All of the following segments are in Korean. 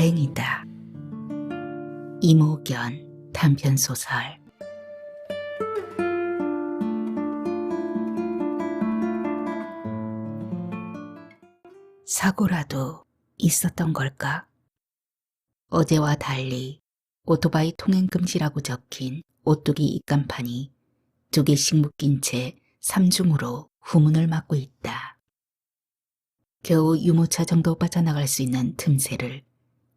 다행이다. 이모견 단편소설. 사고라도 있었던 걸까? 어제와 달리 오토바이 통행금지라고 적힌 오뚜기 입간판이 2개씩 묶인 채 3중으로 후문을 막고 있다. 겨우 유모차 정도 빠져나갈 수 있는 틈새를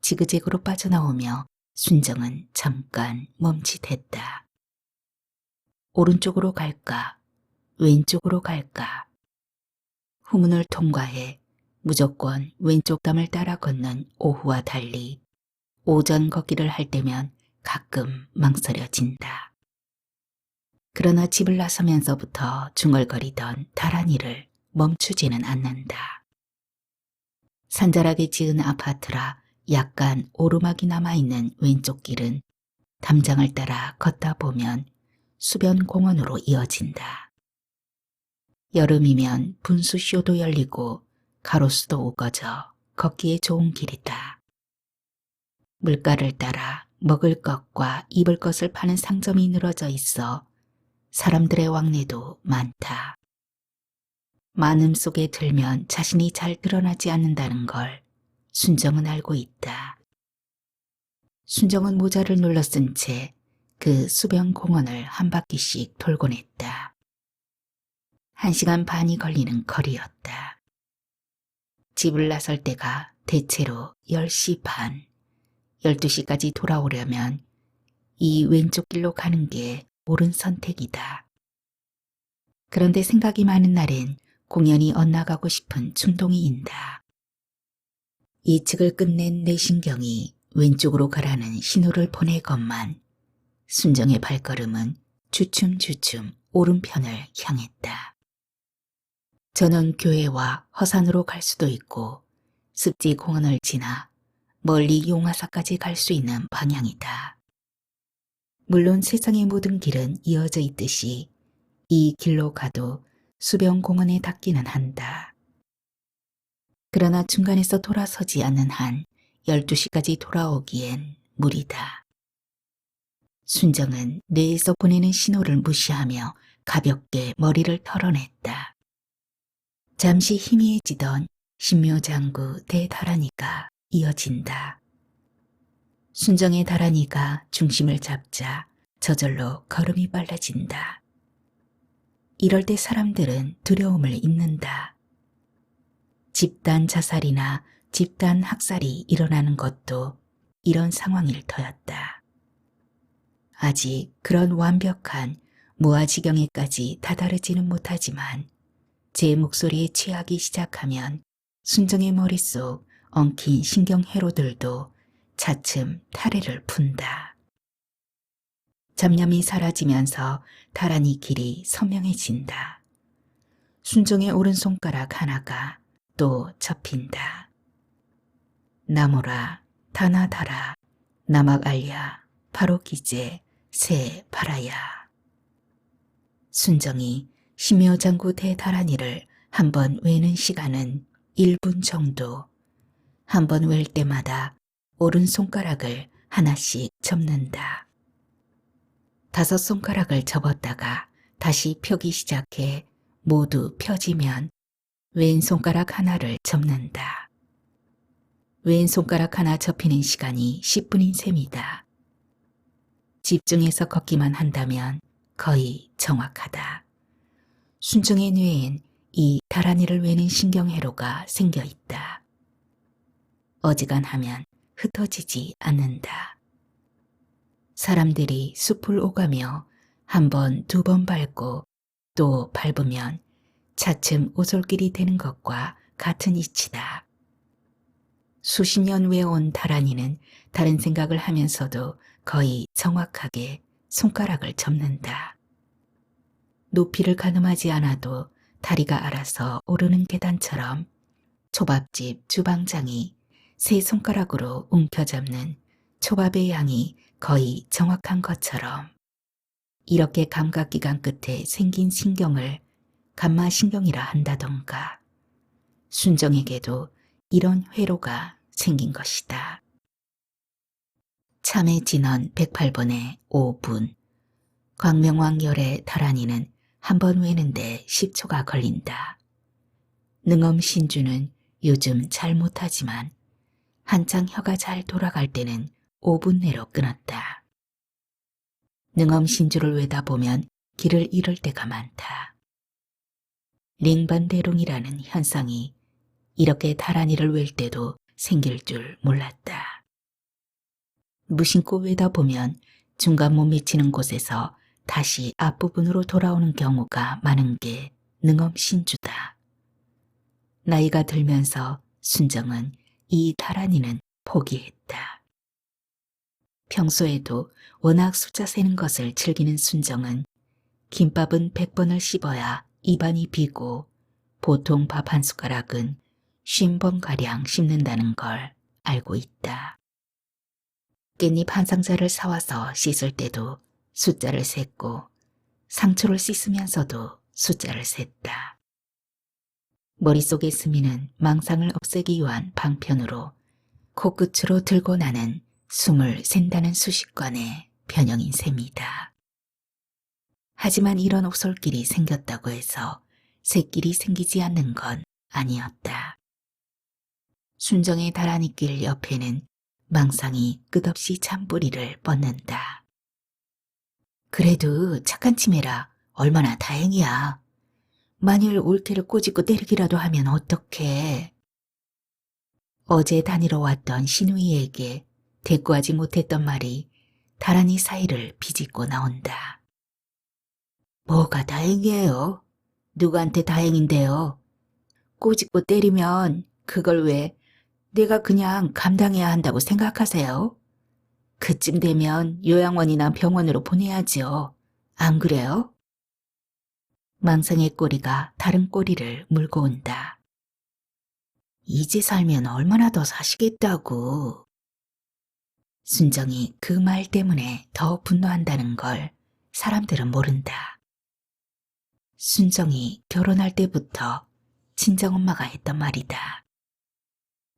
지그재그로 빠져나오며 순정은 잠깐 멈칫했다. 오른쪽으로 갈까? 왼쪽으로 갈까? 후문을 통과해 무조건 왼쪽 담을 따라 걷는 오후와 달리 오전 걷기를 할 때면 가끔 망설여진다. 그러나 집을 나서면서부터 중얼거리던 다란이를 멈추지는 않는다. 산자락에 지은 아파트라 약간 오르막이 남아있는 왼쪽 길은 담장을 따라 걷다 보면 수변 공원으로 이어진다. 여름이면 분수쇼도 열리고 가로수도 우거져 걷기에 좋은 길이다. 물가를 따라 먹을 것과 입을 것을 파는 상점이 늘어져 있어 사람들의 왕래도 많다. 많음 속에 들면 자신이 잘 드러나지 않는다는 걸 순정은 알고 있다. 순정은 모자를 눌러 쓴 채 그 수변 공원을 한 바퀴씩 돌곤 했다. 1시간 반이 걸리는 거리였다. 집을 나설 때가 대체로 10시 반, 12시까지 돌아오려면 이 왼쪽 길로 가는 게 옳은 선택이다. 그런데 생각이 많은 날엔 공연히 엇나가고 싶은 충동이 인다. 예측을 끝낸 내 신경이 왼쪽으로 가라는 신호를 보내건만 순정의 발걸음은 주춤주춤 오른편을 향했다. 저는 교회와 허산으로 갈 수도 있고 습지 공원을 지나 멀리 용화사까지 갈 수 있는 방향이다. 물론 세상의 모든 길은 이어져 있듯이 이 길로 가도 수변 공원에 닿기는 한다. 그러나 중간에서 돌아서지 않는 한 12시까지 돌아오기엔 무리다. 순정은 뇌에서 보내는 신호를 무시하며 가볍게 머리를 털어냈다. 잠시 희미해지던 신묘장구 대다란이가 이어진다. 순정의 다란이가 중심을 잡자 저절로 걸음이 빨라진다. 이럴 때 사람들은 두려움을 잊는다. 집단 자살이나 집단 학살이 일어나는 것도 이런 상황일 터였다. 아직 그런 완벽한 무아지경에까지 다다르지는 못하지만 제 목소리에 취하기 시작하면 순정의 머릿속 엉킨 신경회로들도 차츰 타래를 푼다. 잡념이 사라지면서 다란이 길이 선명해진다. 순정의 오른손가락 하나가 또 접힌다. 나무라, 다나다라, 나막알야, 바로기제, 새 파라야. 순정이 심묘장구 대다란이를 한 번 외는 시간은 1분 정도. 한 번 외울 때마다 오른손가락을 하나씩 접는다. 5 손가락을 접었다가 다시 펴기 시작해 모두 펴지면 왼손가락 하나를 접는다. 왼손가락 하나 접히는 시간이 10분인 셈이다. 집중해서 걷기만 한다면 거의 정확하다. 순정의 뇌엔 이 다란이를 외는 신경회로가 생겨 있다. 어지간하면 흩어지지 않는다. 사람들이 숲을 오가며 1번, 2번 밟고 또 밟으면 차츰 오솔길이 되는 것과 같은 이치다. 수십 년 외워온 다란이는 다른 생각을 하면서도 거의 정확하게 손가락을 접는다. 높이를 가늠하지 않아도 다리가 알아서 오르는 계단처럼 초밥집 주방장이 3 손가락으로 움켜잡는 초밥의 양이 거의 정확한 것처럼 이렇게 감각기관 끝에 생긴 신경을 감마신경이라 한다던가 순정에게도 이런 회로가 생긴 것이다. 참외 진원 108번에 5분. 광명왕열의 다란이는 한 번 외는데 10초가 걸린다. 능엄 신주는 요즘 잘 못하지만 한창 혀가 잘 돌아갈 때는 5분 내로 끊었다. 능엄 신주를 외다 보면 길을 잃을 때가 많다. 링반대롱이라는 현상이 이렇게 다란이를 외울 때도 생길 줄 몰랐다. 무심코 외다 보면 중간 못 미치는 곳에서 다시 앞부분으로 돌아오는 경우가 많은 게 능엄 신주다. 나이가 들면서 순정은 이 다란이는 포기했다. 평소에도 워낙 숫자 세는 것을 즐기는 순정은 김밥은 100번을 씹어야 입안이 비고 보통 밥 한 숟가락은 50번가량 씹는다는 걸 알고 있다. 깻잎 한 상자를 사와서 씻을 때도 숫자를 셌고 상추를 씻으면서도 숫자를 셌다. 머릿속에 스미는 망상을 없애기 위한 방편으로 코끝으로 들고 나는 숨을 센다는 수식관의 변형인 셈이다. 하지만 이런 옥솔길이 생겼다고 해서 새길이 생기지 않는 건 아니었다. 순정의 다라니길 옆에는 망상이 끝없이 잔뿌리를 뻗는다. 그래도 착한 치매라 얼마나 다행이야. 만일 올케를 꼬집고 때리기라도 하면 어떡해. 어제 다니러 왔던 신우이에게 대꾸하지 못했던 말이 다란이 사이를 비집고 나온다. 뭐가 다행이에요? 누구한테 다행인데요? 꼬집고 때리면 그걸 왜 내가 그냥 감당해야 한다고 생각하세요? 그쯤 되면 요양원이나 병원으로 보내야지요. 안 그래요? 망상의 꼬리가 다른 꼬리를 물고 온다. 이제 살면 얼마나 더 사시겠다고. 순정이 그 말 때문에 더 분노한다는 걸 사람들은 모른다. 순정이 결혼할 때부터 친정엄마가 했던 말이다.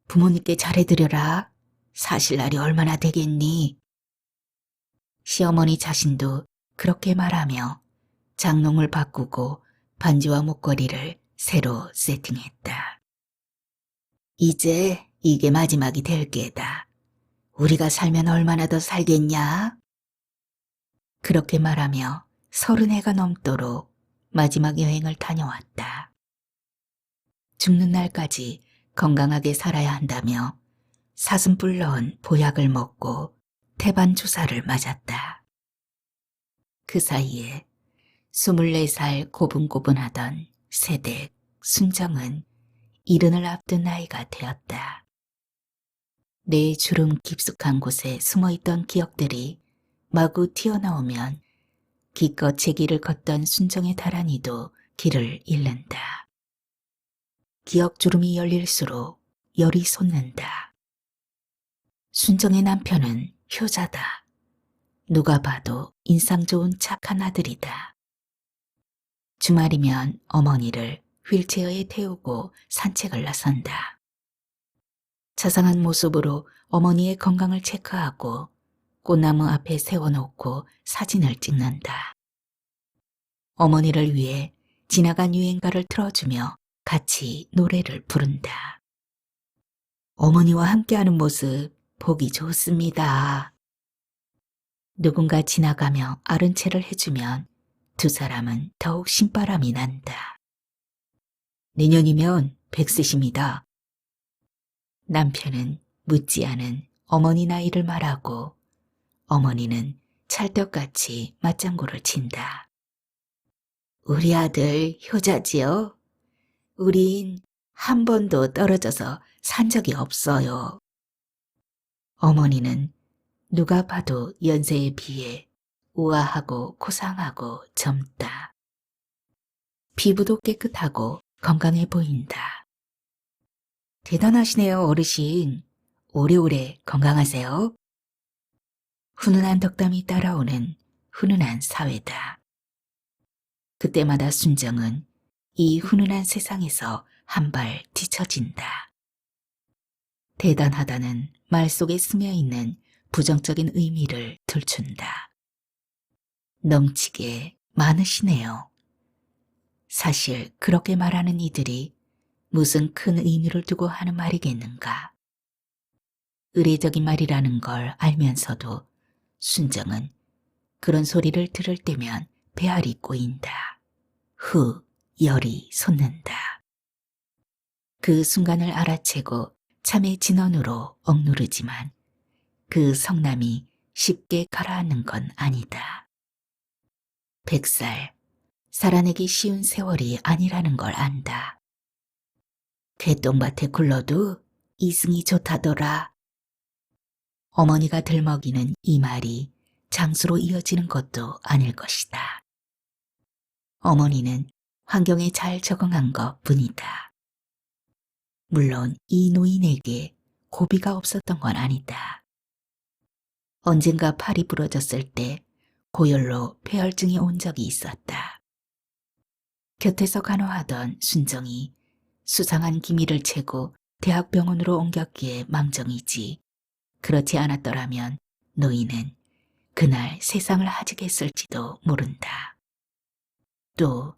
부모님께 잘해드려라. 사실 날이 얼마나 되겠니? 시어머니 자신도 그렇게 말하며 장롱을 바꾸고 반지와 목걸이를 새로 세팅했다. 이제 이게 마지막이 될 게다. 우리가 살면 얼마나 더 살겠냐? 그렇게 말하며 30해가 넘도록 마지막 여행을 다녀왔다. 죽는 날까지 건강하게 살아야 한다며 사슴뿔 넣은 보약을 먹고 태반 주사를 맞았다. 그 사이에 24살 고분고분하던 새댁 순정은 이른을 앞둔 나이가 되었다. 내 주름 깊숙한 곳에 숨어있던 기억들이 마구 튀어나오면 기껏 제 길을 걷던 순정의 다란이도 길을 잃는다. 기억 주름이 열릴수록 열이 솟는다. 순정의 남편은 효자다. 누가 봐도 인상 좋은 착한 아들이다. 주말이면 어머니를 휠체어에 태우고 산책을 나선다. 자상한 모습으로 어머니의 건강을 체크하고 꽃나무 앞에 세워놓고 사진을 찍는다. 어머니를 위해 지나간 유행가를 틀어주며 같이 노래를 부른다. 어머니와 함께하는 모습 보기 좋습니다. 누군가 지나가며 아른 체를 해주면 두 사람은 더욱 신바람이 난다. 내년이면 100세십니다. 남편은 묻지 않은 어머니 나이를 말하고 어머니는 찰떡같이 맞장구를 친다. 우리 아들 효자지요? 우린 한 번도 떨어져서 산 적이 없어요. 어머니는 누가 봐도 연세에 비해 우아하고 고상하고 젊다. 피부도 깨끗하고 건강해 보인다. 대단하시네요, 어르신. 오래오래 건강하세요. 훈훈한 덕담이 따라오는 훈훈한 사회다. 그때마다 순정은 이 훈훈한 세상에서 한 발 뒤처진다. 대단하다는 말 속에 스며있는 부정적인 의미를 들춘다. 넘치게 많으시네요. 사실 그렇게 말하는 이들이 무슨 큰 의미를 두고 하는 말이겠는가. 의례적인 말이라는 걸 알면서도 순정은 그런 소리를 들을 때면 배알이 꼬인다. 열이 솟는다. 그 순간을 알아채고 참의 진언으로 억누르지만 그 성남이 쉽게 가라앉는 건 아니다. 100살, 살아내기 쉬운 세월이 아니라는 걸 안다. 개똥밭에 굴러도 이승이 좋다더라. 어머니가 들먹이는 이 말이 장수로 이어지는 것도 아닐 것이다. 어머니는 환경에 잘 적응한 것 뿐이다. 물론 이 노인에게 고비가 없었던 건 아니다. 언젠가 팔이 부러졌을 때 고열로 폐혈증이 온 적이 있었다. 곁에서 간호하던 순정이 수상한 기미를 채고 대학병원으로 옮겼기에 망정이지. 그렇지 않았더라면 노인은 그날 세상을 하직했을지도 모른다. 또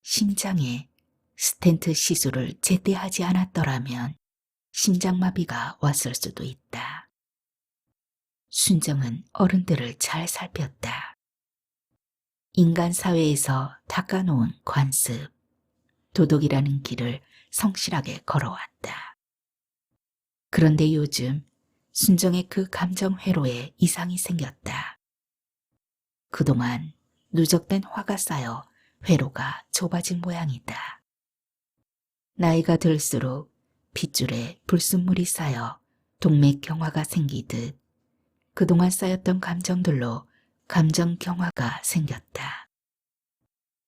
심장에 스텐트 시술을 제때 하지 않았더라면 심장마비가 왔을 수도 있다. 순정은 어른들을 잘 살폈다. 인간 사회에서 닦아놓은 관습, 도덕이라는 길을 성실하게 걸어왔다. 그런데 요즘 순정의 그 감정 회로에 이상이 생겼다. 그동안 누적된 화가 쌓여 회로가 좁아진 모양이다. 나이가 들수록 핏줄에 불순물이 쌓여 동맥경화가 생기듯 그동안 쌓였던 감정들로 감정경화가 생겼다.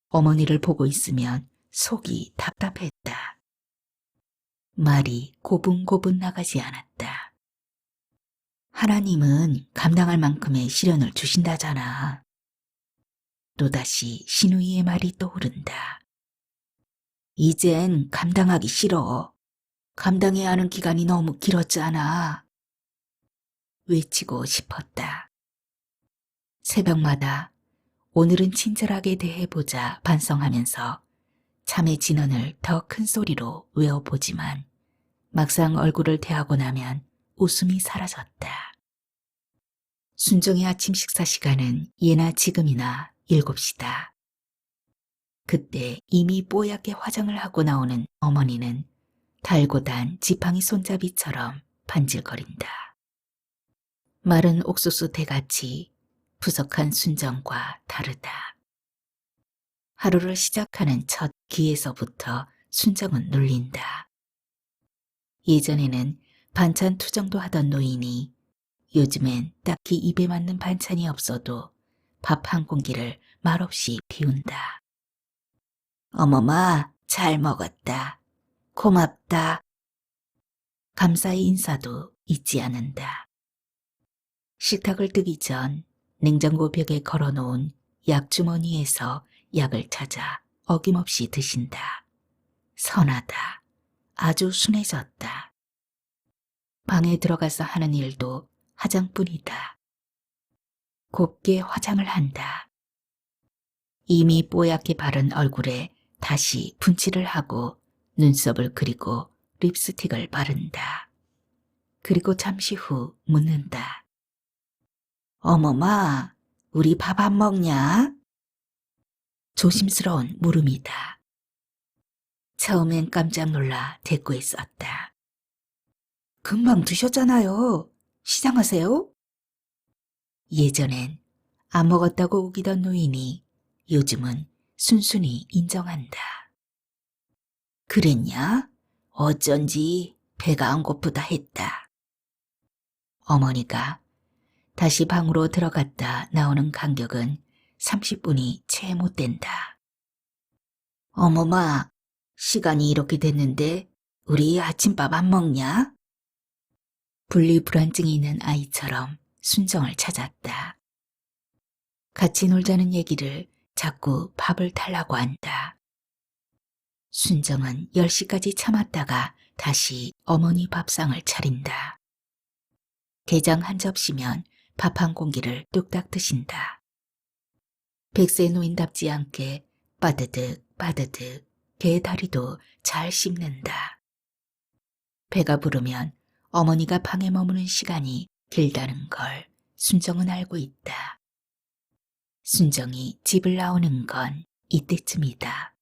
어머니를 보고 있으면 속이 답답했다. 말이 고분고분 나가지 않았다. 하나님은 감당할 만큼의 시련을 주신다잖아. 또다시 신우이의 말이 떠오른다. 이젠 감당하기 싫어. 감당해야 하는 기간이 너무 길었잖아. 외치고 싶었다. 새벽마다 오늘은 친절하게 대해보자 반성하면서 참의 진언을 더 큰 소리로 외워보지만 막상 얼굴을 대하고 나면 웃음이 사라졌다. 순정의 아침 식사 시간은 예나 지금이나 7시다. 그때 이미 뽀얗게 화장을 하고 나오는 어머니는 달고 단 지팡이 손잡이처럼 반질거린다. 마른 옥수수 대같이 푸석한 순정과 다르다. 하루를 시작하는 첫 기에서부터 순정은 눌린다. 예전에는 반찬 투정도 하던 노인이 요즘엔 딱히 입에 맞는 반찬이 없어도 밥 한 공기를 말없이 비운다. 어머마, 잘 먹었다. 고맙다. 감사의 인사도 잊지 않는다. 식탁을 뜨기 전 냉장고 벽에 걸어놓은 약주머니에서 약을 찾아 어김없이 드신다. 선하다. 아주 순해졌다. 방에 들어가서 하는 일도 화장뿐이다. 곱게 화장을 한다. 이미 뽀얗게 바른 얼굴에 다시 분칠을 하고 눈썹을 그리고 립스틱을 바른다. 그리고 잠시 후 묻는다. 어머마, 우리 밥 안 먹냐? 조심스러운 물음이다. 처음엔 깜짝 놀라 대꾸했었다. 금방 드셨잖아요. 시장하세요? 예전엔 안 먹었다고 우기던 노인이 요즘은 순순히 인정한다. 그랬냐? 어쩐지 배가 안 고프다 했다. 어머니가 다시 방으로 들어갔다 나오는 간격은 30분이 채 못 된다. 어머마, 시간이 이렇게 됐는데 우리 아침밥 안 먹냐? 분리불안증이 있는 아이처럼 순정을 찾았다. 같이 놀자는 얘기를 자꾸 밥을 달라고 한다. 순정은 10시까지 참았다가 다시 어머니 밥상을 차린다. 게장 한 접시면 밥 한 공기를 뚝딱 드신다. 백세 노인답지 않게 빠드득 빠드득 개 다리도 잘 씹는다. 배가 부르면 어머니가 방에 머무는 시간이 길다는 걸 순정은 알고 있다. 순정이 집을 나오는 건 이때쯤이다.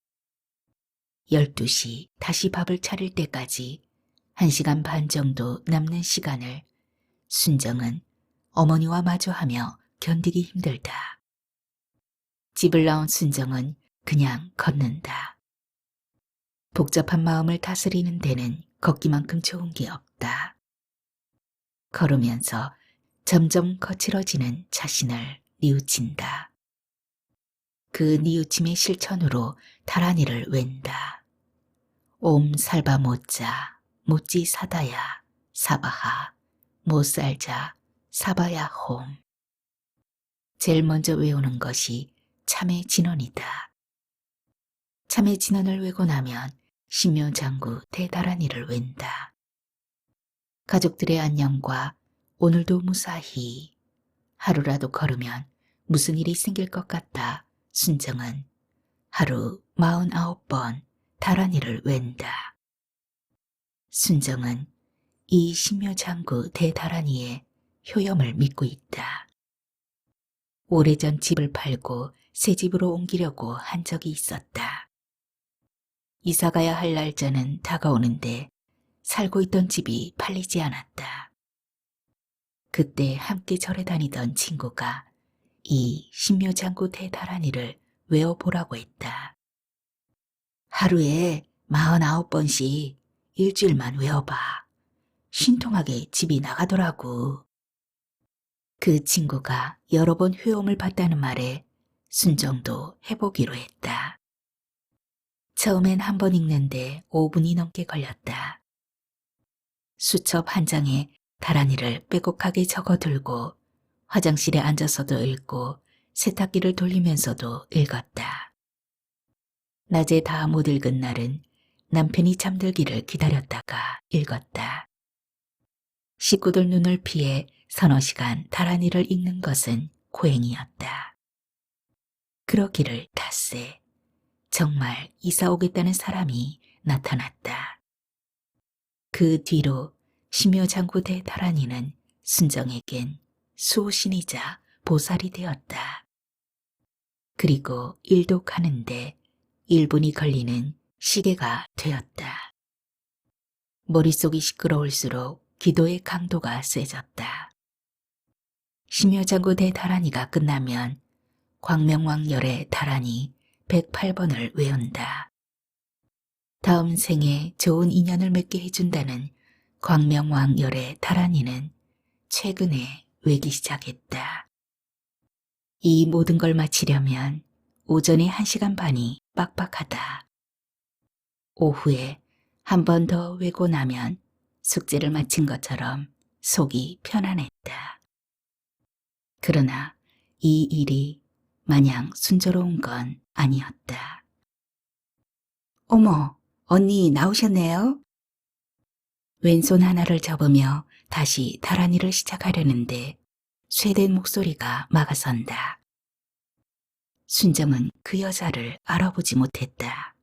12시 다시 밥을 차릴 때까지 1시간 반 정도 남는 시간을 순정은 어머니와 마주하며 견디기 힘들다. 집을 나온 순정은 그냥 걷는다. 복잡한 마음을 다스리는 데는 걷기만큼 좋은 게 없다. 걸으면서 점점 거칠어지는 자신을 뉘우친다. 그 뉘우침의 실천으로 다란이를 웬다. 옴 살바 못자 못지 사다야 사바하 못살자 사바야 홈. 제일 먼저 외우는 것이 참의 진언이다. 참의 진언을 외고 나면 신묘장구 대다란이를 웬다. 가족들의 안녕과 오늘도 무사히 하루라도 걸으면 무슨 일이 생길 것 같다. 순정은 하루 49번 다란이를 웬다. 순정은 이 신묘장구 대다란이의 효염을 믿고 있다. 오래전 집을 팔고 새 집으로 옮기려고 한 적이 있었다. 이사가야 할 날짜는 다가오는데 살고 있던 집이 팔리지 않았다. 그때 함께 절에 다니던 친구가 이 신묘장구 대다란이를 외워보라고 했다. 하루에 49번씩 일주일만 외워봐. 신통하게 집이 나가더라고. 그 친구가 여러 번 회음을 받다는 말에 순정도 해보기로 했다. 처음엔 한 번 읽는데 5분이 넘게 걸렸다. 수첩 한 장에 다란이를 빼곡하게 적어들고 화장실에 앉아서도 읽고 세탁기를 돌리면서도 읽었다. 낮에 다 못 읽은 날은 남편이 잠들기를 기다렸다가 읽었다. 식구들 눈을 피해 서너 시간 다란이를 읽는 것은 고행이었다. 그러기를 닷새 정말 이사 오겠다는 사람이 나타났다. 그 뒤로 심묘장구 대다란이는 순정에겐 수호신이자 보살이 되었다. 그리고 일도 가는데 1분이 걸리는 시계가 되었다. 머릿속이 시끄러울수록 기도의 강도가 세졌다. 심묘장구 대다란이가 끝나면 광명왕열의 다란이 108번을 외운다. 다음 생에 좋은 인연을 맺게 해준다는 광명왕열의 다란이는 최근에 외기 시작했다. 이 모든 걸 마치려면 오전에 1시간 반이 빡빡하다. 오후에 한 번 더 외고 나면 숙제를 마친 것처럼 속이 편안했다. 그러나 이 일이 마냥 순조로운 건 아니었다. 어머, 언니 나오셨네요? 왼손 하나를 접으며 다시 다란이를 시작하려는데 쇠된 목소리가 막아선다. 순정은 그 여자를 알아보지 못했다.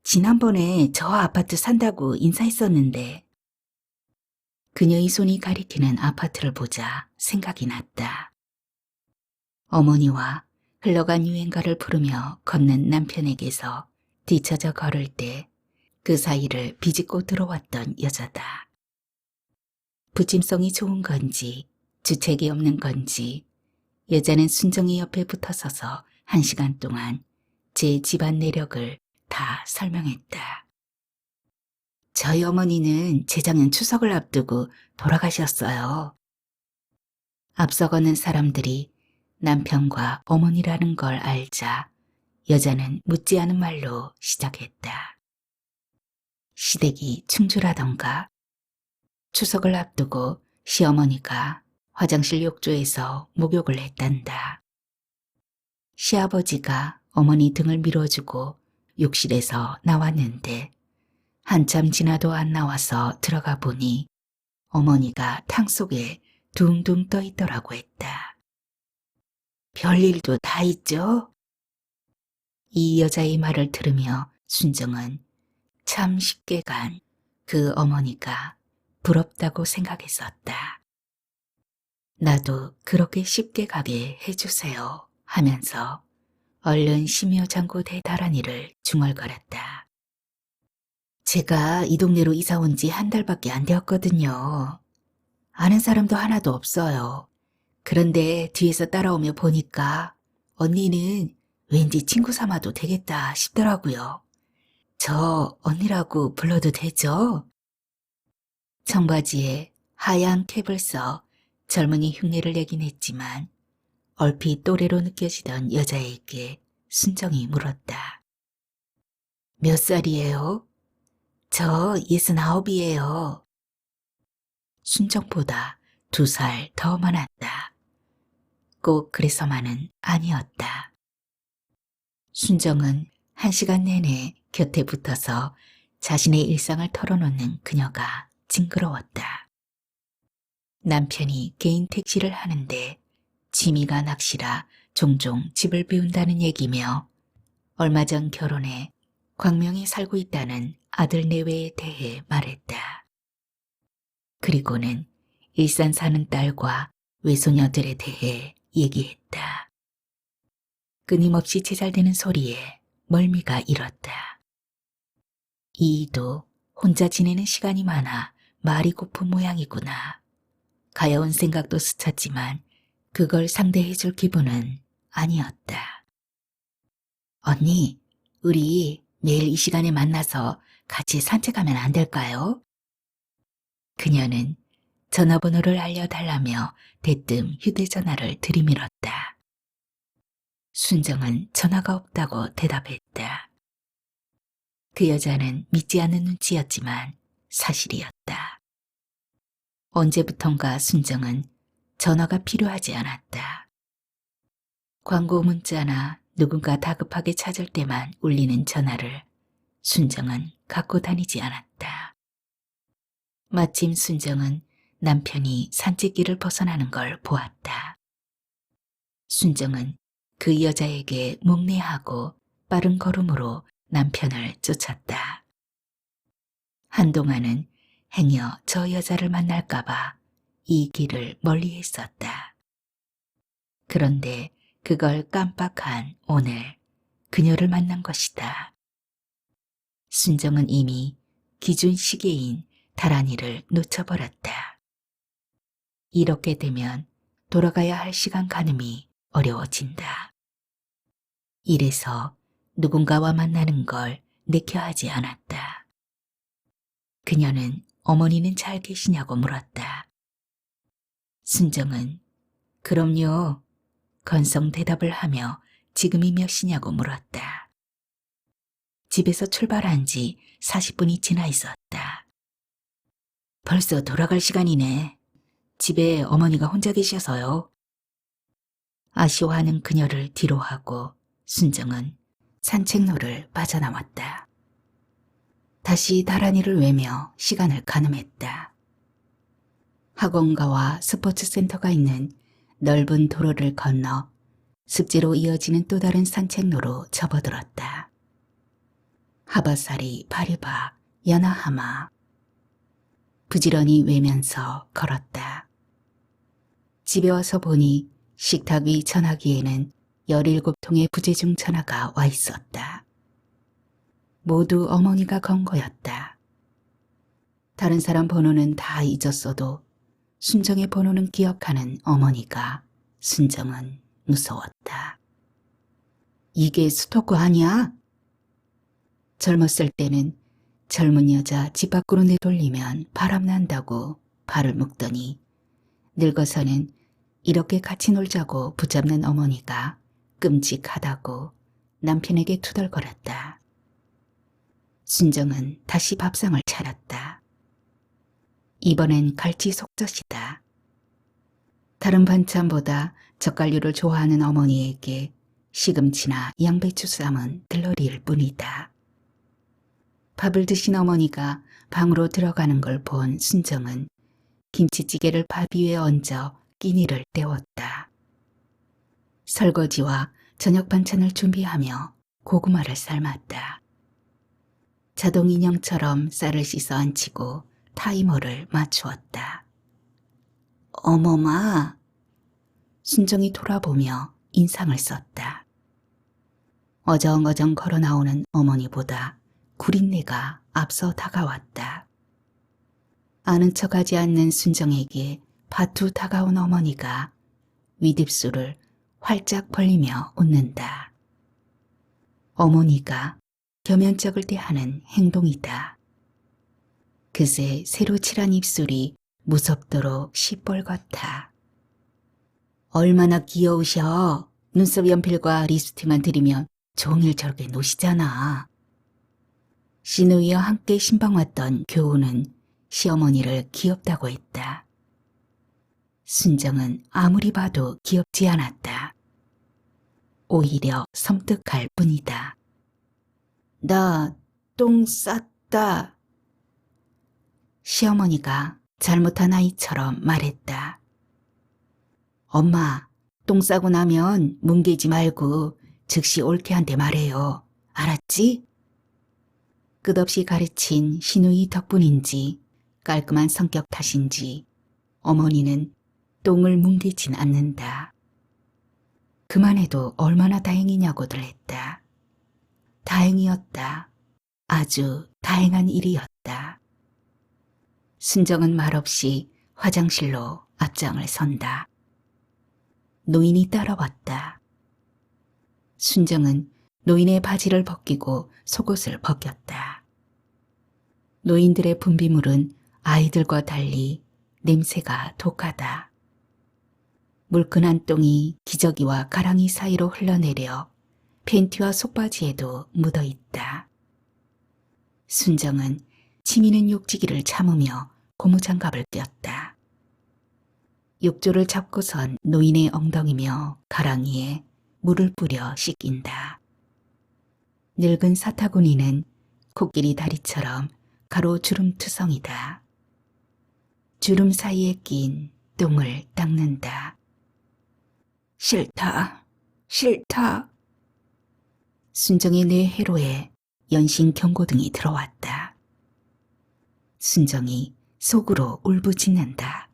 지난번에 저 아파트 산다고 인사했었는데. 그녀의 손이 가리키는 아파트를 보자 생각이 났다. 어머니와 흘러간 유행가를 부르며 걷는 남편에게서 뒤처져 걸을 때 그 사이를 비집고 들어왔던 여자다. 부침성이 좋은 건지 주책이 없는 건지 여자는 순정이 옆에 붙어서서 1시간 동안 제 집안 내력을 다 설명했다. 저희 어머니는 재작년 추석을 앞두고 돌아가셨어요. 앞서 걷는 사람들이 남편과 어머니라는 걸 알자 여자는 묻지 않은 말로 시작했다. 시댁이 충주라던가. 추석을 앞두고 시어머니가 화장실 욕조에서 목욕을 했단다. 시아버지가 어머니 등을 밀어주고 욕실에서 나왔는데 한참 지나도 안 나와서 들어가 보니 어머니가 탕 속에 둥둥 떠 있더라고 했다. 별일도 다 있죠? 이 여자의 말을 들으며 순정은 참 쉽게 간 그 어머니가 부럽다고 생각했었다. 나도 그렇게 쉽게 가게 해주세요 하면서 얼른 심효장구 대다란이를 중얼거렸다. 제가 이 동네로 이사 온 지 한 달밖에 안 되었거든요. 아는 사람도 하나도 없어요. 그런데 뒤에서 따라오며 보니까 언니는 왠지 친구 삼아도 되겠다 싶더라고요. 저 언니라고 불러도 되죠? 청바지에 하얀 캡을 써 젊은이 흉내를 내긴 했지만 얼핏 또래로 느껴지던 여자에게 순정이 물었다. 몇 살이에요? 저 69이에요. 순정보다 2살 더 많았다. 꼭 그래서만은 아니었다. 순정은 1시간 내내 곁에 붙어서 자신의 일상을 털어놓는 그녀가 징그러웠다. 남편이 개인 택시를 하는데 취미가 낚시라 종종 집을 비운다는 얘기며 얼마 전 결혼해 광명에 살고 있다는 아들 내외에 대해 말했다. 그리고는 일산 사는 딸과 외손녀들에 대해 얘기했다. 끊임없이 제잘되는 소리에 멀미가 일었다. 이이도 혼자 지내는 시간이 많아 말이 고픈 모양이구나. 가여운 생각도 스쳤지만 그걸 상대해줄 기분은 아니었다. 언니, 우리 매일 이 시간에 만나서 같이 산책하면 안 될까요? 그녀는 전화번호를 알려달라며 대뜸 휴대전화를 들이밀었다. 순정은 전화가 없다고 대답했다. 그 여자는 믿지 않는 눈치였지만 사실이었다. 언제부턴가 순정은 전화가 필요하지 않았다. 광고 문자나 누군가 다급하게 찾을 때만 울리는 전화를 순정은 갖고 다니지 않았다. 마침 순정은 남편이 산책길을 벗어나는 걸 보았다. 순정은 그 여자에게 목례하고 빠른 걸음으로 남편을 쫓았다. 한동안은 행여 저 여자를 만날까봐 이 길을 멀리 했었다. 그런데 그걸 깜빡한 오늘 그녀를 만난 것이다. 순정은 이미 기준 시계인 다란이를 놓쳐버렸다. 이렇게 되면 돌아가야 할 시간 가늠이 어려워진다. 이래서 누군가와 만나는 걸 내켜하지 않았다. 그녀는 어머니는 잘 계시냐고 물었다. 순정은 그럼요. 건성 대답을 하며 지금이 몇 시냐고 물었다. 집에서 출발한 지 40분이 지나 있었다. 벌써 돌아갈 시간이네. 집에 어머니가 혼자 계셔서요. 아쉬워하는 그녀를 뒤로하고 순정은 산책로를 빠져나왔다. 다시 다란이를 외며 시간을 가늠했다. 학원가와 스포츠센터가 있는 넓은 도로를 건너 습지로 이어지는 또 다른 산책로로 접어들었다. 하바사리, 바리바, 야나하마. 부지런히 외면서 걸었다. 집에 와서 보니 식탁 위 전화기에는 17통의 부재중 전화가 와 있었다. 모두 어머니가 건 거였다. 다른 사람 번호는 다 잊었어도 순정의 번호는 기억하는 어머니가 순정은 무서웠다. 이게 스토커 아니야? 젊었을 때는 젊은 여자 집 밖으로 내돌리면 바람난다고 발을 묶더니 늙어서는 이렇게 같이 놀자고 붙잡는 어머니가 끔찍하다고 남편에게 투덜거렸다. 순정은 다시 밥상을 차렸다. 이번엔 갈치 속젓이다. 다른 반찬보다 젓갈류를 좋아하는 어머니에게 시금치나 양배추쌈은 들러리일 뿐이다. 밥을 드신 어머니가 방으로 들어가는 걸 본 순정은 김치찌개를 밥 위에 얹어 끼니를 때웠다. 설거지와 저녁 반찬을 준비하며 고구마를 삶았다. 자동 인형처럼 쌀을 씻어 앉히고 타이머를 맞추었다. 어머마, 순정이 돌아보며 인상을 썼다. 어정어정 걸어 나오는 어머니보다 구린내가 앞서 다가왔다. 아는 척하지 않는 순정에게 파투 다가온 어머니가 윗입술을 활짝 벌리며 웃는다. 어머니가 겸연쩍을 때 하는 행동이다. 그새 새로 칠한 입술이 무섭도록 시뻘겋다. 얼마나 귀여우셔. 눈썹 연필과 립스틱만 들이면 종일 저렇게 노시잖아. 시누이와 함께 신방 왔던 교우는 시어머니를 귀엽다고 했다. 순정은 아무리 봐도 귀엽지 않았다. 오히려 섬뜩할 뿐이다. 나 똥 쌌다. 시어머니가 잘못한 아이처럼 말했다. 엄마, 똥 싸고 나면 뭉개지 말고 즉시 올케한테 말해요. 알았지? 끝없이 가르친 시누이 덕분인지 깔끔한 성격 탓인지 어머니는 똥을 뭉개진 않는다. 그만해도 얼마나 다행이냐고들 했다. 다행이었다. 아주 다행한 일이었다. 순정은 말없이 화장실로 앞장을 선다. 노인이 따라왔다. 순정은 노인의 바지를 벗기고 속옷을 벗겼다. 노인들의 분비물은 아이들과 달리 냄새가 독하다. 물큰한 똥이 기저귀와 가랑이 사이로 흘러내려 팬티와 속바지에도 묻어있다. 순정은 치미는 욕지기를 참으며 고무장갑을 꼈다. 욕조를 잡고선 노인의 엉덩이며 가랑이에 물을 뿌려 씻긴다. 늙은 사타구니는 코끼리 다리처럼 가로주름투성이다. 주름 사이에 낀 똥을 닦는다. 싫다, 싫다. 순정의 뇌회로에 연신 경고등이 들어왔다. 순정이 속으로 울부짖는다.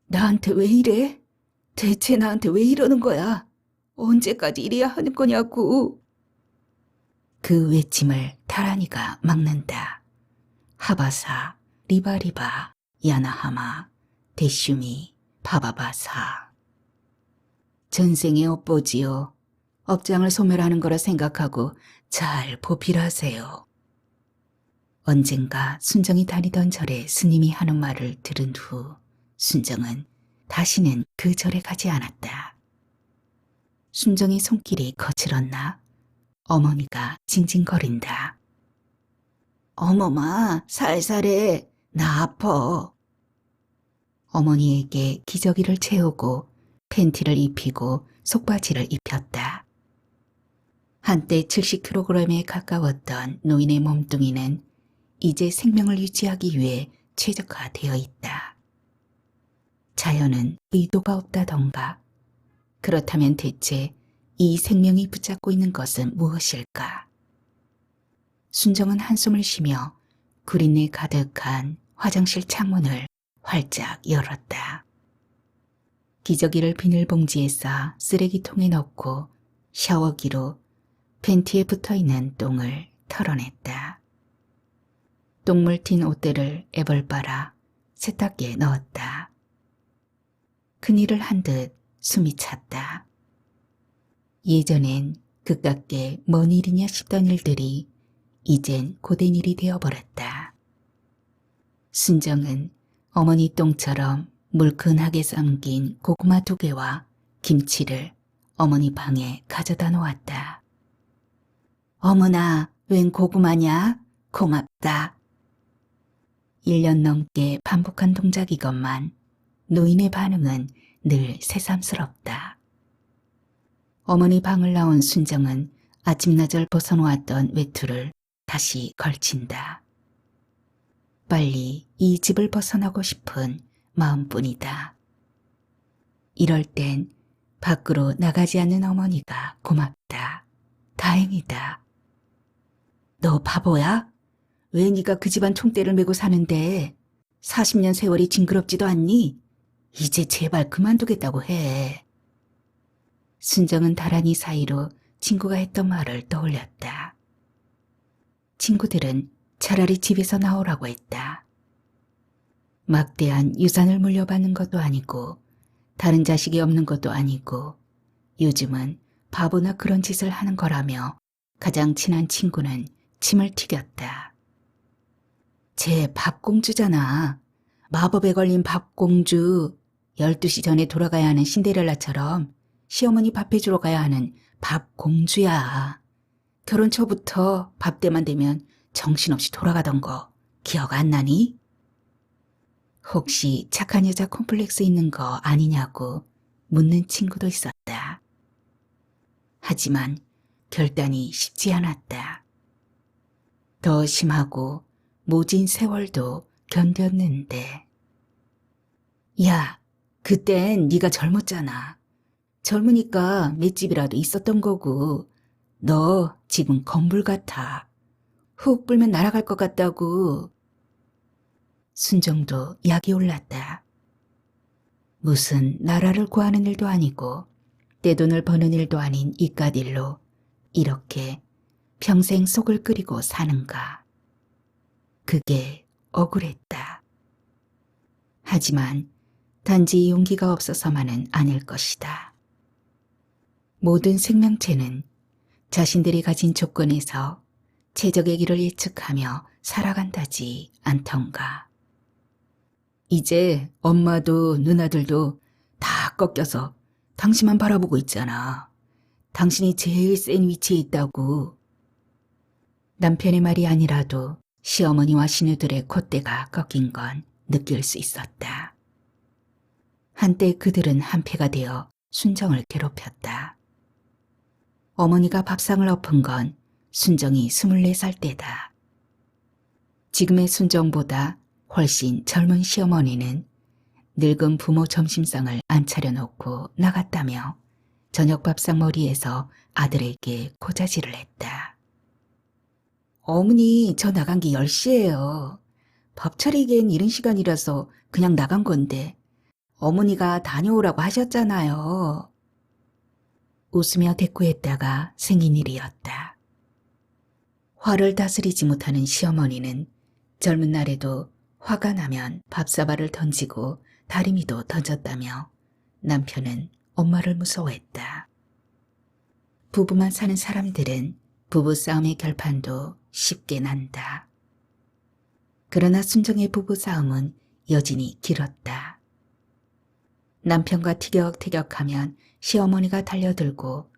나한테 왜 이래? 대체 나한테 왜 이러는 거야? 언제까지 이래야 하는 거냐고. 그 외침을 타라니가 막는다. 하바사, 리바리바, 야나하마, 대슈미, 바바바사. 전생의 업보지요. 업장을 소멸하는 거라 생각하고 잘 보필하세요. 언젠가 순정이 다니던 절에 스님이 하는 말을 들은 후 순정은 다시는 그 절에 가지 않았다. 순정의 손길이 거칠었나? 어머니가 징징거린다. 어머마, 살살해. 나 아파. 어머니에게 기저귀를 채우고 팬티를 입히고 속바지를 입혔다. 한때 70kg에 가까웠던 노인의 몸뚱이는 이제 생명을 유지하기 위해 최적화되어 있다. 자연은 의도가 없다던가. 그렇다면 대체 이 생명이 붙잡고 있는 것은 무엇일까? 순정은 한숨을 쉬며 구린내 가득한 화장실 창문을 활짝 열었다. 기저귀를 비닐봉지에 싸 쓰레기통에 넣고 샤워기로 팬티에 붙어있는 똥을 털어냈다. 똥물 튄 옷들을 애벌 빨아 세탁기에 넣었다. 큰일을 한 듯 숨이 찼다. 예전엔 그깟게 뭔 일이냐 싶던 일들이 이젠 고된 일이 되어버렸다. 순정은 어머니 똥처럼 물큰하게 삶긴 고구마 2개와 김치를 어머니 방에 가져다 놓았다. 어머나, 웬 고구마냐? 고맙다. 1년 넘게 반복한 동작이건만 노인의 반응은 늘 새삼스럽다. 어머니 방을 나온 순정은 아침나절 벗어놓았던 외투를 다시 걸친다. 하루빨리 이 집을 벗어나고 싶은 마음뿐이다. 이럴 땐 밖으로 나가지 않는 어머니가 고맙다. 다행이다. 너 바보야? 왜 네가 그 집안 총대를 메고 사는데 40년 세월이 징그럽지도 않니? 이제 제발 그만두겠다고 해. 순정은 다란이 사이로 친구가 했던 말을 떠올렸다. 친구들은 차라리 집에서 나오라고 했다. 막대한 유산을 물려받는 것도 아니고 다른 자식이 없는 것도 아니고 요즘은 바보나 그런 짓을 하는 거라며 가장 친한 친구는 침을 튀겼다. 쟤 밥공주잖아. 마법에 걸린 밥공주. 12시 전에 돌아가야 하는 신데렐라처럼 시어머니 밥 해주러 가야 하는 밥공주야. 결혼 초부터 밥 때만 되면 정신없이 돌아가던 거 기억 안 나니? 혹시 착한 여자 콤플렉스 있는 거 아니냐고 묻는 친구도 있었다. 하지만 결단이 쉽지 않았다. 더 심하고 모진 세월도 견뎠는데. 야, 그땐 네가 젊었잖아. 젊으니까 맷집이라도 있었던 거고 너 지금 건불 같아. 훅 불면 날아갈 것 같다고. 순정도 약이 올랐다. 무슨 나라를 구하는 일도 아니고 떼돈을 버는 일도 아닌 이깟 일로 이렇게 평생 속을 끓이고 사는가. 그게 억울했다. 하지만 단지 용기가 없어서만은 아닐 것이다. 모든 생명체는 자신들이 가진 조건에서 최적의 길을 예측하며 살아간다지 않던가. 이제 엄마도 누나들도 다 꺾여서 당신만 바라보고 있잖아. 당신이 제일 센 위치에 있다고. 남편의 말이 아니라도 시어머니와 시누들의 콧대가 꺾인 건 느낄 수 있었다. 한때 그들은 한패가 되어 순정을 괴롭혔다. 어머니가 밥상을 엎은 건 순정이 24살 때다. 지금의 순정보다 훨씬 젊은 시어머니는 늙은 부모 점심상을 안 차려놓고 나갔다며 저녁 밥상 머리에서 아들에게 고자질을 했다. 어머니, 저 나간 게 10시예요. 밥 차리기엔 이른 시간이라서 그냥 나간 건데 어머니가 다녀오라고 하셨잖아요. 웃으며 대꾸했다가 생긴 일이었다. 화를 다스리지 못하는 시어머니는 젊은 날에도 화가 나면 밥사발을 던지고 다리미도 던졌다며 남편은 엄마를 무서워했다. 부부만 사는 사람들은 부부싸움의 결판도 쉽게 난다. 그러나 순정의 부부싸움은 여진이 길었다. 남편과 티격태격하면 시어머니가 달려들고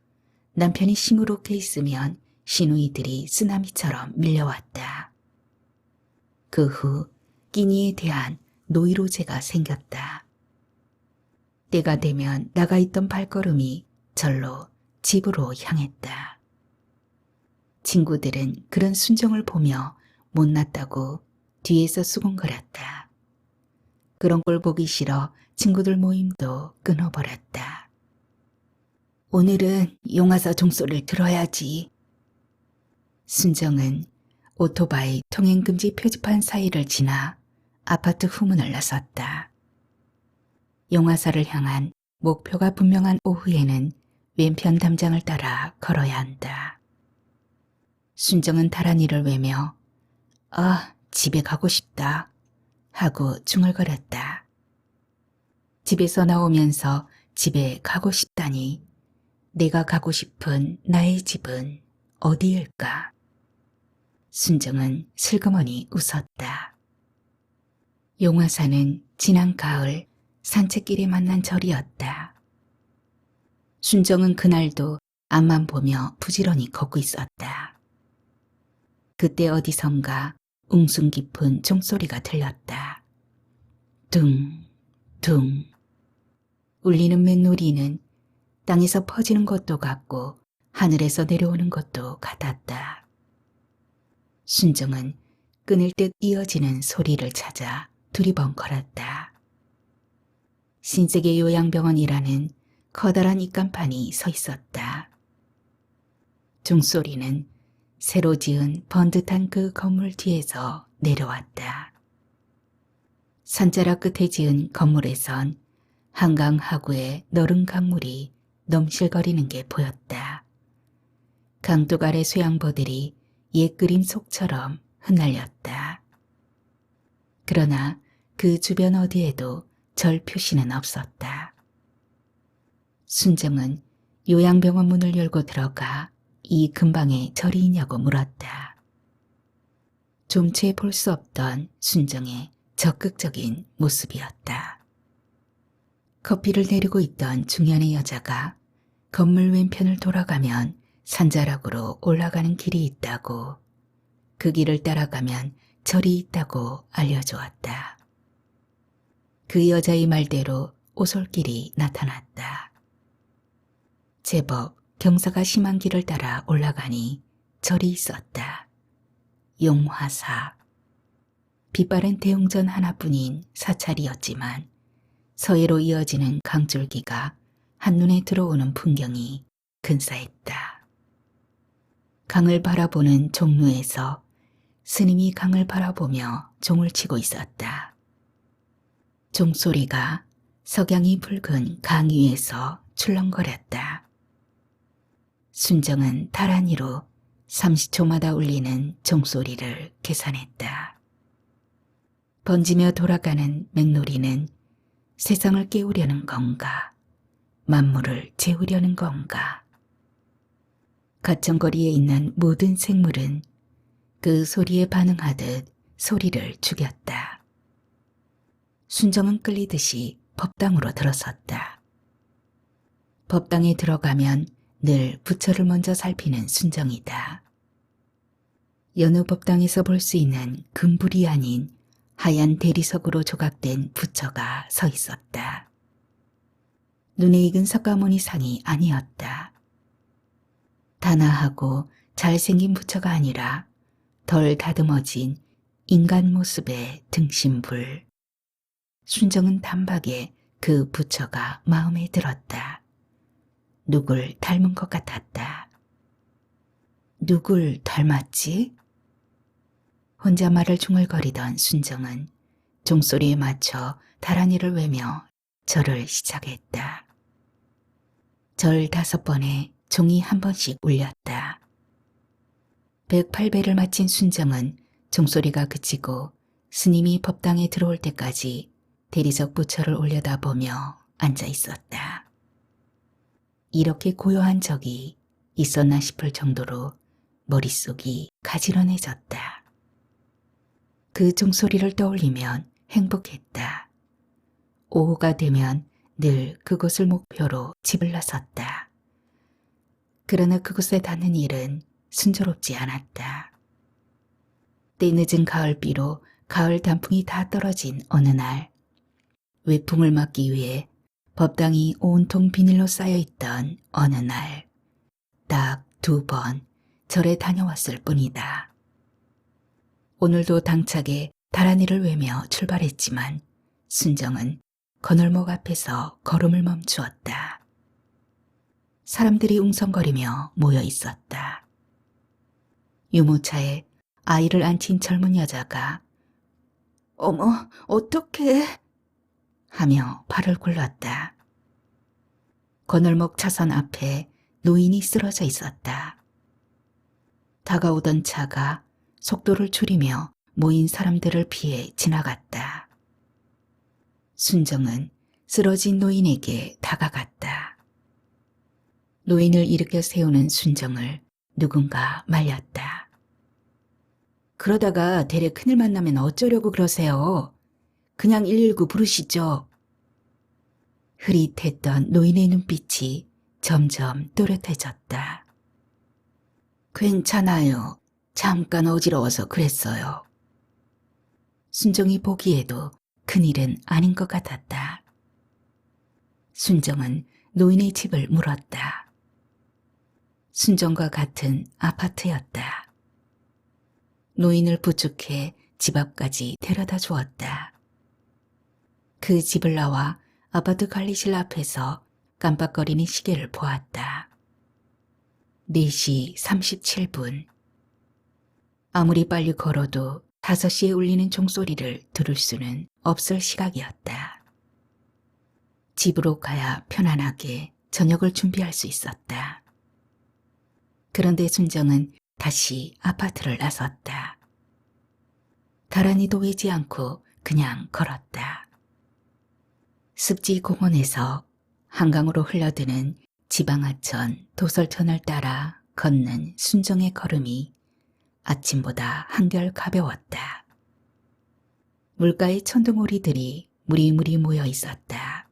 남편이 시무룩해 있으면 시누이들이 쓰나미처럼 밀려왔다. 그 후 끼니에 대한 노이로제가 생겼다. 때가 되면 나가 있던 발걸음이 절로 집으로 향했다. 친구들은 그런 순정을 보며 못났다고 뒤에서 수군거렸다. 그런 걸 보기 싫어 친구들 모임도 끊어버렸다. 오늘은 용화사 종소리를 들어야지. 순정은 오토바이 통행금지 표지판 사이를 지나 아파트 후문을 나섰다. 용화사를 향한 목표가 분명한 오후에는 왼편 담장을 따라 걸어야 한다. 순정은 다란이를 외며 집에 가고 싶다 하고 중얼거렸다. 집에서 나오면서 집에 가고 싶다니 내가 가고 싶은 나의 집은 어디일까? 순정은 슬그머니 웃었다. 용화사는 지난 가을 산책길에 만난 절이었다. 순정은 그날도 앞만 보며 부지런히 걷고 있었다. 그때 어디선가 웅숭 깊은 종소리가 들렸다. 둥, 둥. 울리는 맹놀이는 땅에서 퍼지는 것도 같고 하늘에서 내려오는 것도 같았다. 순정은 끊을 듯 이어지는 소리를 찾아 두리번 걸었다. 신세계 요양병원이라는 커다란 입간판이 서 있었다. 종소리는 새로 지은 번듯한 그 건물 뒤에서 내려왔다. 산자락 끝에 지은 건물에선 한강 하구에 너른 강물이 넘실거리는 게 보였다. 강둑 아래 수양보들이 옛 그림 속처럼 흩날렸다. 그러나 그 주변 어디에도 절 표시는 없었다. 순정은 요양병원 문을 열고 들어가 이 근방에 절이 있냐고 물었다. 좀채 볼 수 없던 순정의 적극적인 모습이었다. 커피를 내리고 있던 중년의 여자가 건물 왼편을 돌아가면 산자락으로 올라가는 길이 있다고, 그 길을 따라가면 절이 있다고 알려주었다. 그 여자의 말대로 오솔길이 나타났다. 제법 경사가 심한 길을 따라 올라가니 절이 있었다. 용화사. 빛바랜 대웅전 하나뿐인 사찰이었지만 서해로 이어지는 강줄기가 한눈에 들어오는 풍경이 근사했다. 강을 바라보는 종루에서 스님이 강을 바라보며 종을 치고 있었다. 종소리가 석양이 붉은 강 위에서 출렁거렸다. 순정은 다란이로 30초마다 울리는 종소리를 계산했다. 번지며 돌아가는 맹놀이는 세상을 깨우려는 건가, 만물을 재우려는 건가. 가천거리에 있는 모든 생물은 그 소리에 반응하듯 소리를 죽였다. 순정은 끌리듯이 법당으로 들어섰다. 법당에 들어가면 늘 부처를 먼저 살피는 순정이다. 여느 법당에서 볼 수 있는 금불이 아닌 하얀 대리석으로 조각된 부처가 서 있었다. 눈에 익은 석가모니 상이 아니었다. 단아하고 잘생긴 부처가 아니라 덜 다듬어진 인간 모습의 등신불. 순정은 단박에 그 부처가 마음에 들었다. 누굴 닮은 것 같았다. 누굴 닮았지? 혼자 말을 중얼거리던 순정은 종소리에 맞춰 다란이를 외며 절을 시작했다. 절 5번에 종이 한 번씩 울렸다. 108배를 마친 순정은 종소리가 그치고 스님이 법당에 들어올 때까지 대리석 부처를 올려다보며 앉아 있었다. 이렇게 고요한 적이 있었나 싶을 정도로 머릿속이 가지런해졌다. 그 종소리를 떠올리면 행복했다. 오후가 되면 늘 그곳을 목표로 집을 나섰다. 그러나 그곳에 닿는 일은 순조롭지 않았다. 때늦은 가을비로 가을 단풍이 다 떨어진 어느 날, 외풍을 막기 위해 법당이 온통 비닐로 쌓여있던 어느 날, 딱 2번 절에 다녀왔을 뿐이다. 오늘도 당차게 다란이를 외며 출발했지만 순정은 건널목 앞에서 걸음을 멈추었다. 사람들이 웅성거리며 모여 있었다. 유모차에 아이를 안친 젊은 여자가 "어머, 어떡해?" 하며 발을 굴렀다. 건널목 차선 앞에 노인이 쓰러져 있었다. 다가오던 차가 속도를 줄이며 모인 사람들을 피해 지나갔다. 순정은 쓰러진 노인에게 다가갔다. 노인을 일으켜 세우는 순정을 누군가 말렸다. "그러다가 대래 큰일 만나면 어쩌려고 그러세요? 그냥 119 부르시죠." 흐릿했던 노인의 눈빛이 점점 또렷해졌다. "괜찮아요. 잠깐 어지러워서 그랬어요." 순정이 보기에도 큰일은 아닌 것 같았다. 순정은 노인의 집을 물었다. 순정과 같은 아파트였다. 노인을 부축해 집 앞까지 데려다 주었다. 그 집을 나와 아파트 관리실 앞에서 깜빡거리는 시계를 보았다. 4시 37분. 아무리 빨리 걸어도 5시에 울리는 종소리를 들을 수는 없을 시각이었다. 집으로 가야 편안하게 저녁을 준비할 수 있었다. 그런데 순정은 다시 아파트를 나섰다. 다란이도 외지 않고 그냥 걸었다. 습지 공원에서 한강으로 흘러드는 지방하천 도솔천을 따라 걷는 순정의 걸음이 아침보다 한결 가벼웠다. 물가에 천둥오리들이 무리무리 모여 있었다.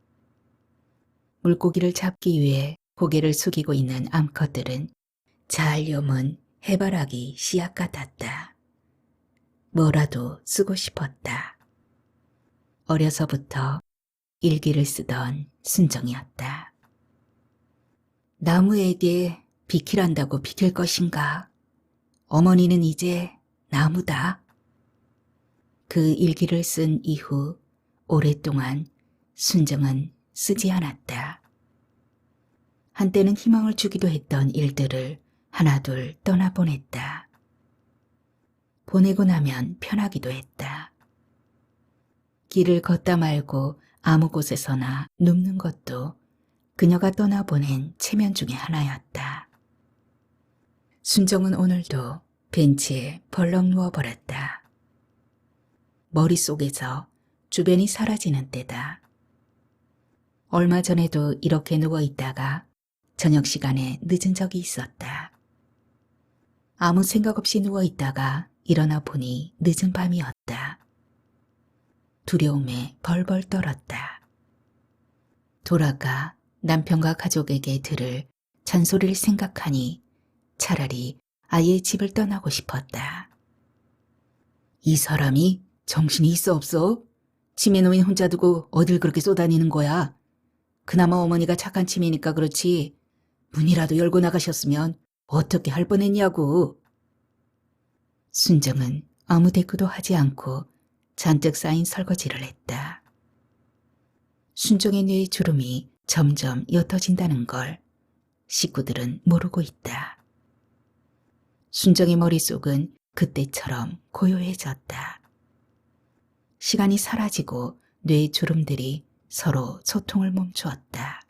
물고기를 잡기 위해 고개를 숙이고 있는 암컷들은 잘 여문 해바라기 씨앗 같았다. 뭐라도 쓰고 싶었다. 어려서부터 일기를 쓰던 순정이었다. 나무에게 비키란다고 비킬 것인가? 어머니는 이제 나무다. 그 일기를 쓴 이후 오랫동안 순정은 쓰지 않았다. 한때는 희망을 주기도 했던 일들을 하나둘 떠나보냈다. 보내고 나면 편하기도 했다. 길을 걷다 말고 아무 곳에서나 눕는 것도 그녀가 떠나보낸 체면 중에 하나였다. 순정은 오늘도 벤치에 벌렁 누워버렸다. 머릿속에서 주변이 사라지는 때다. 얼마 전에도 이렇게 누워있다가 저녁 시간에 늦은 적이 있었다. 아무 생각 없이 누워있다가 일어나 보니 늦은 밤이었다. 두려움에 벌벌 떨었다. 돌아가 남편과 가족에게 들을 잔소리를 생각하니 차라리 아예 집을 떠나고 싶었다. 이 사람이 정신이 있어 없어? 치매 노인 혼자 두고 어딜 그렇게 쏘다니는 거야? 그나마 어머니가 착한 치매니까 그렇지 문이라도 열고 나가셨으면 어떻게 할 뻔했냐고. 순정은 아무 대꾸도 하지 않고 잔뜩 쌓인 설거지를 했다. 순정의 뇌의 주름이 점점 옅어진다는 걸 식구들은 모르고 있다. 순정의 머릿속은 그때처럼 고요해졌다. 시간이 사라지고 뇌의 주름들이 서로 소통을 멈추었다.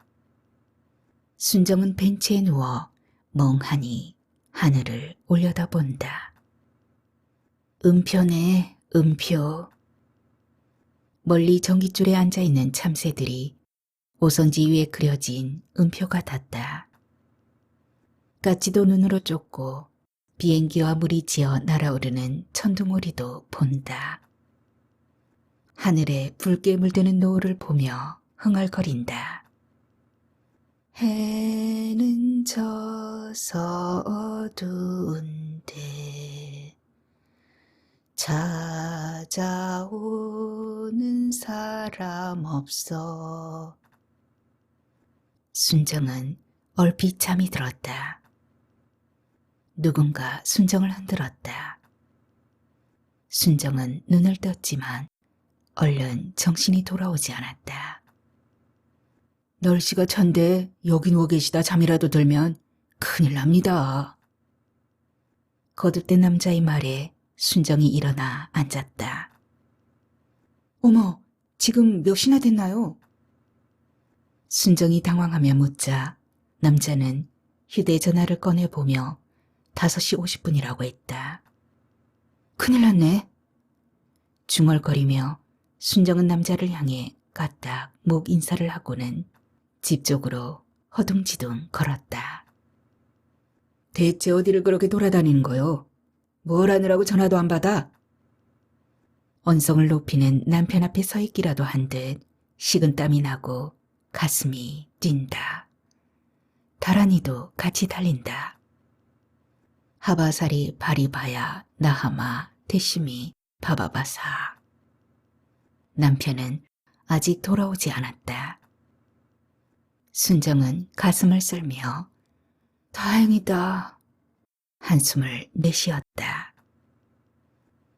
순정은 벤치에 누워 멍하니 하늘을 올려다본다. 음표네, 음표. 멀리 전깃줄에 앉아있는 참새들이 오선지 위에 그려진 음표 같았다. 까치도 눈으로 쫓고 비행기와 물이 지어 날아오르는 천둥오리도 본다. 하늘에 붉게 물드는 노을을 보며 흥얼거린다. 해는 져서 어두운데 찾아오는 사람 없어. 순정은 얼핏 잠이 들었다. 누군가 순정을 흔들었다. 순정은 눈을 떴지만 얼른 정신이 돌아오지 않았다. 날씨가 찬데 여기 누워 계시다 잠이라도 들면 큰일 납니다. 거듭된 남자의 말에 순정이 일어나 앉았다. 어머, 지금 몇 시나 됐나요? 순정이 당황하며 묻자 남자는 휴대전화를 꺼내보며 5시 50분이라고 했다. 큰일 났네. 중얼거리며 순정은 남자를 향해 까딱 목 인사를 하고는 집 쪽으로 허둥지둥 걸었다. 대체 어디를 그렇게 돌아다니는 거요? 뭘 하느라고 전화도 안 받아? 언성을 높이는 남편 앞에 서 있기라도 한 듯 식은땀이 나고 가슴이 뛴다. 다란이도 같이 달린다. 하바사리 바리바야 나하마 대시미 바바바사. 남편은 아직 돌아오지 않았다. 순정은 가슴을 쓸며 다행이다 한숨을 내쉬었다.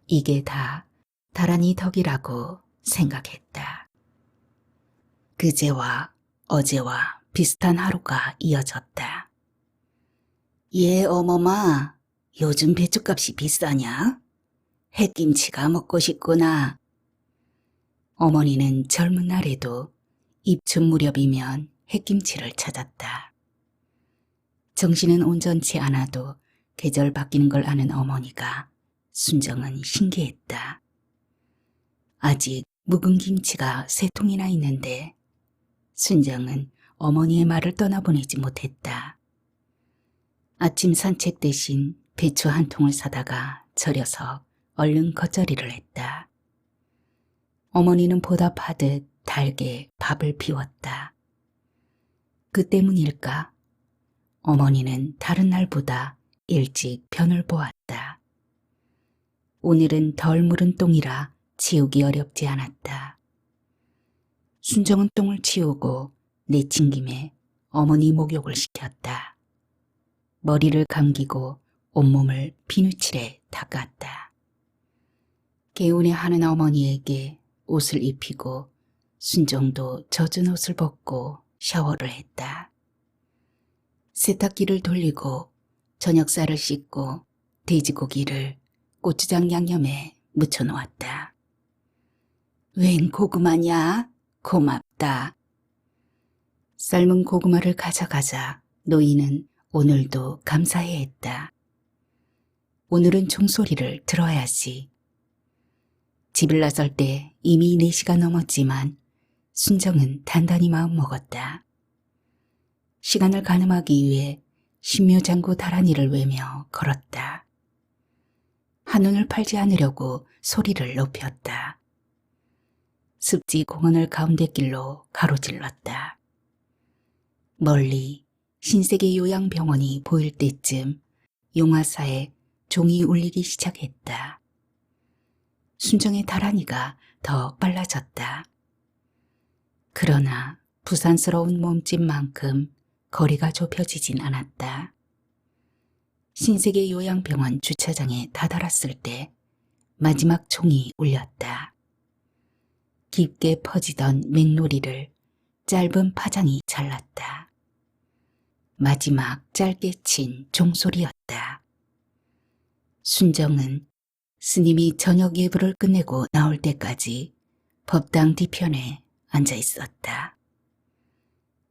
이게 다 다란이 덕이라고 생각했다. 그제와 어제와 비슷한 하루가 이어졌다. 예, 어머마, 요즘 배추값이 비싸냐? 햇김치가 먹고 싶구나. 어머니는 젊은 날에도 입춘 무렵이면 햇김치를 찾았다. 정신은 온전치 않아도 계절 바뀌는 걸 아는 어머니가 순정은 신기했다. 아직 묵은 김치가 3통이나 있는데 순정은 어머니의 말을 떠나보내지 못했다. 아침 산책 대신 배추 1통을 사다가 절여서 얼른 겉절이를 했다. 어머니는 보답하듯 달게 밥을 비웠다. 그 때문일까? 어머니는 다른 날보다 일찍 변을 보았다. 오늘은 덜 무른 똥이라 치우기 어렵지 않았다. 순정은 똥을 치우고 내친 김에 어머니 목욕을 시켰다. 머리를 감기고 온몸을 비누칠에 닦았다. 개운해 하는 어머니에게 옷을 입히고 순정도 젖은 옷을 벗고 샤워를 했다. 세탁기를 돌리고 저녁살을 씻고 돼지고기를 고추장 양념에 묻혀 놓았다. 웬 고구마냐? 고맙다. 삶은 고구마를 가져가자 노인은 오늘도 감사해 했다. 오늘은 종소리를 들어야지. 집을 나설 때 이미 4시가 넘었지만 순정은 단단히 마음먹었다. 시간을 가늠하기 위해 신묘장구 다란이를 외며 걸었다. 한눈을 팔지 않으려고 소리를 높였다. 습지 공원을 가운데 길로 가로질렀다. 멀리 신세계 요양병원이 보일 때쯤 용화사에 종이 울리기 시작했다. 순정의 다란이가 더 빨라졌다. 그러나 부산스러운 몸집만큼 거리가 좁혀지진 않았다. 신세계 요양병원 주차장에 다다랐을 때 마지막 종이 울렸다. 깊게 퍼지던 맹놀이를 짧은 파장이 잘랐다. 마지막 짧게 친 종소리였다. 순정은 스님이 저녁 예불을 끝내고 나올 때까지 법당 뒤편에 앉아 있었다.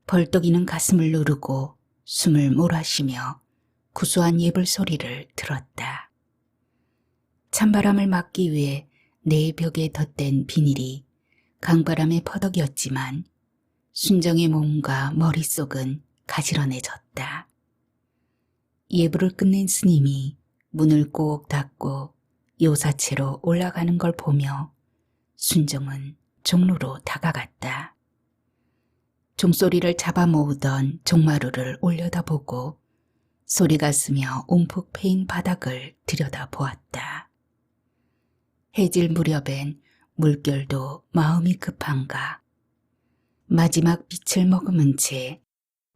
벌떡이는 가슴을 누르고 숨을 몰아쉬며 구수한 예불 소리를 들었다. 찬바람을 막기 위해 내 벽에 덧댄 비닐이 강바람에 퍼덕였지만 순정의 몸과 머릿속은 가지런해졌다. 예불을 끝낸 스님이 문을 꼭 닫고 요사체로 올라가는 걸 보며 순정은 종로로 다가갔다. 종소리를 잡아모으던 종마루를 올려다보고 소리가 스며 움푹 패인 바닥을 들여다보았다. 해질 무렵엔 물결도 마음이 급한가. 마지막 빛을 머금은 채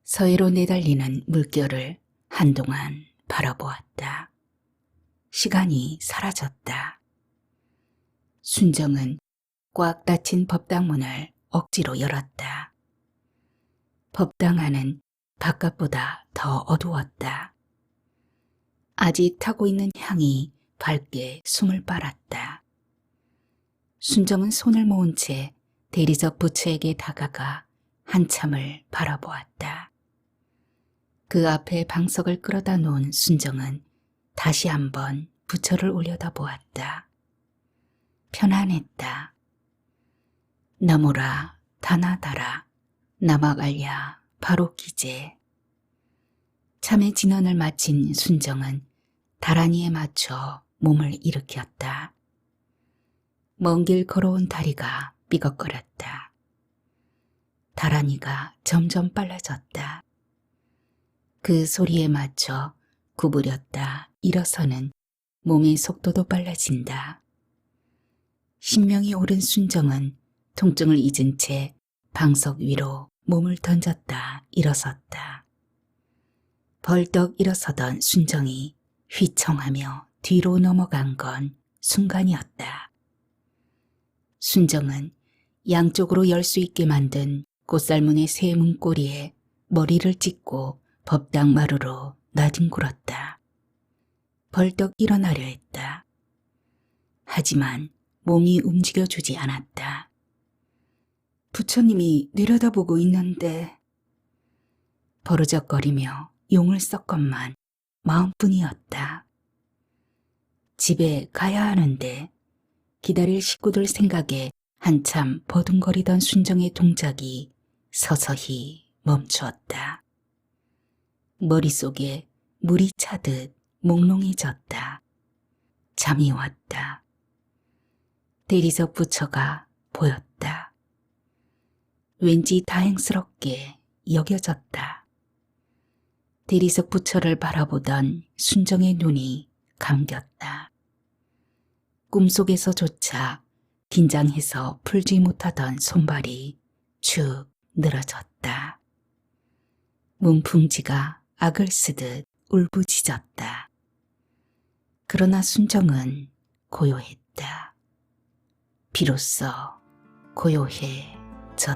서해로 내달리는 물결을 한동안 바라보았다. 시간이 사라졌다. 순정은 꽉 닫힌 법당 문을 억지로 열었다. 법당 안은 바깥보다 더 어두웠다. 아직 타고 있는 향이 밝게 숨을 빨았다. 순정은 손을 모은 채 대리석 부처에게 다가가 한참을 바라보았다. 그 앞에 방석을 끌어다 놓은 순정은 다시 한번 부처를 올려다보았다. 편안했다. 나무라 다나다라 나막알야 바로 기제. 참의 진언을 마친 순정은 다란이에 맞춰 몸을 일으켰다. 먼 길 걸어온 다리가 삐걱거렸다. 다란이가 점점 빨라졌다. 그 소리에 맞춰 구부렸다 일어서는 몸의 속도도 빨라진다. 신명이 오른 순정은 통증을 잊은 채 방석 위로 몸을 던졌다 일어섰다. 벌떡 일어서던 순정이 휘청하며 뒤로 넘어간 건 순간이었다. 순정은 양쪽으로 열 수 있게 만든 꽃살문의 새 문고리에 머리를 찍고 법당 마루로 나뒹굴었다. 벌떡 일어나려 했다. 하지만 몸이 움직여주지 않았다. 부처님이 내려다보고 있는데 버르적거리며 용을 썼건만 마음뿐이었다. 집에 가야 하는데 기다릴 식구들 생각에 한참 버둥거리던 순정의 동작이 서서히 멈추었다. 머릿속에 물이 차듯 몽롱해졌다. 잠이 왔다. 대리석 부처가 보였다. 왠지 다행스럽게 여겨졌다. 대리석 부처를 바라보던 순정의 눈이 감겼다. 꿈속에서조차 긴장해서 풀지 못하던 손발이 축 늘어졌다. 문풍지가 악을 쓰듯 울부짖었다. 그러나 순정은 고요했다. 비로소 고요해졌다.